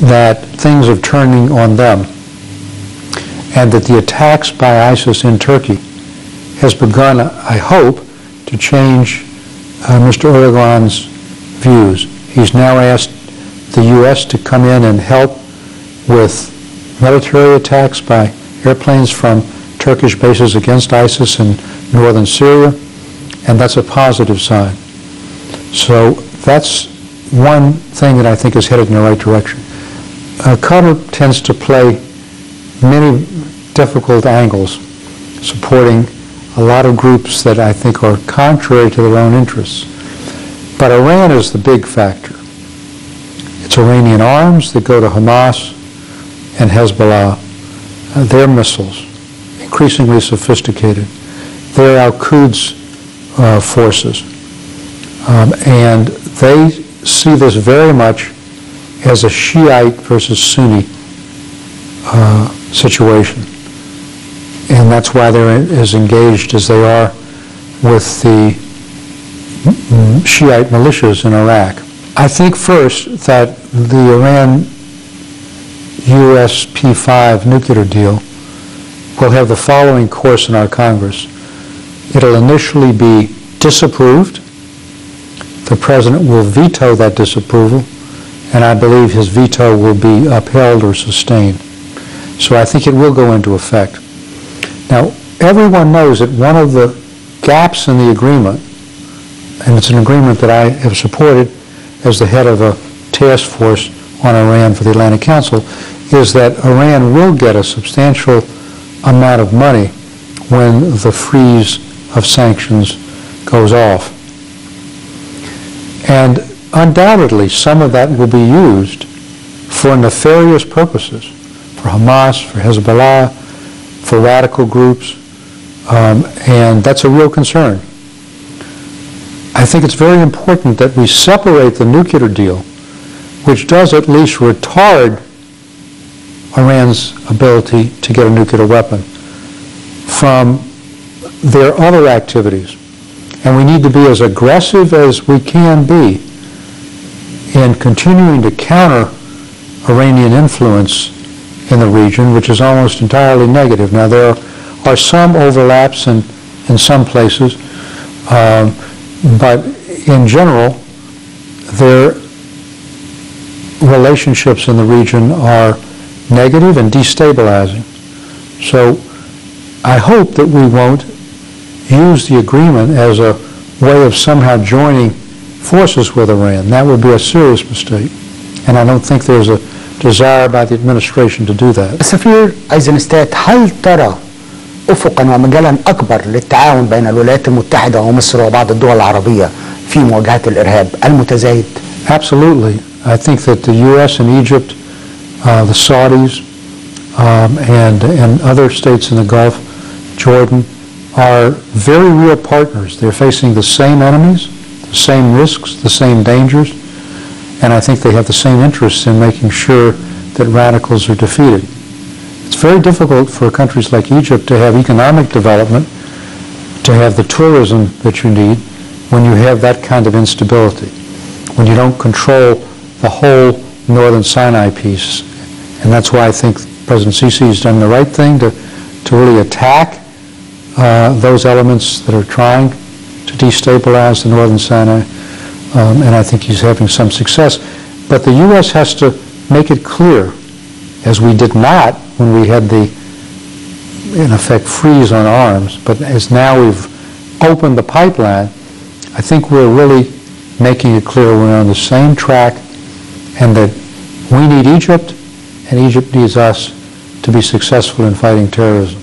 that things are turning on them, and that the attacks by ISIS in Turkey has begun, I hope, to change Mr. Erdogan's views. He's now asked the U.S. to come in and help with military attacks by airplanes from Turkish bases against ISIS in northern Syria, and that's a positive sign. So that's one thing that I think is headed in the right direction. Qatar tends to play many difficult angles, supporting a lot of groups that I think are contrary to their own interests. But Iran is the big factor. It's Iranian arms that go to Hamas and Hezbollah, their missiles, increasingly sophisticated. They're al-Quds forces. And they see this very much as a Shiite versus Sunni situation. And that's why they're as engaged as they are with the Shiite militias in Iraq. I think first that the Iran-US P5 nuclear deal will have the following course in our Congress. It'll initially be disapproved. The President will veto that disapproval, and I believe his veto will be upheld or sustained. So I think it will go into effect. Now, everyone knows that one of the gaps in the agreement, and it's an agreement that I have supported as the head of a task force on Iran for the Atlantic Council, is that Iran will get a substantial amount of money when the freeze of sanctions goes off. And undoubtedly, some of that will be used for nefarious purposes, for Hamas, for Hezbollah, for radical groups, and that's a real concern. I think it's very important that we separate the nuclear deal, which does at least retard Iran's ability to get a nuclear weapon, from their other activities. And we need to be as aggressive as we can be in continuing to counter Iranian influence in the region, which is almost entirely negative. Now, there are some overlaps in some places, but in general, their relationships in the region are negative and destabilizing. So I hope that we won't use the agreement as a way of somehow joining forces with Iran. That would be a serious mistake, and I don't think there's a desire by the administration to do that. سفير ايزنستات، هل ترى افقا ومجالا اكبر للتعاون بين الولايات المتحده ومصر وبعض الدول العربيه في مواجهه الارهاب المتزايد؟ Absolutely. I think that the U.S. and Egypt, the Saudis, and other states in the Gulf, Jordan, are very real partners. They're facing the same enemies, the same risks, the same dangers, and I think they have the same interests in making sure that radicals are defeated. It's very difficult for countries like Egypt to have economic development, to have the tourism that you need when you have that kind of instability, when you don't control the whole northern Sinai piece. And that's why I think President Sisi has done the right thing to really attack those elements that are trying to destabilize the northern Sinai, and I think he's having some success. But the U.S. has to make it clear, as we did not when we had the, in effect, freeze on arms, but as now we've opened the pipeline, I think we're really making it clear we're on the same track and that we need Egypt and Egypt needs us to be successful in fighting terrorism.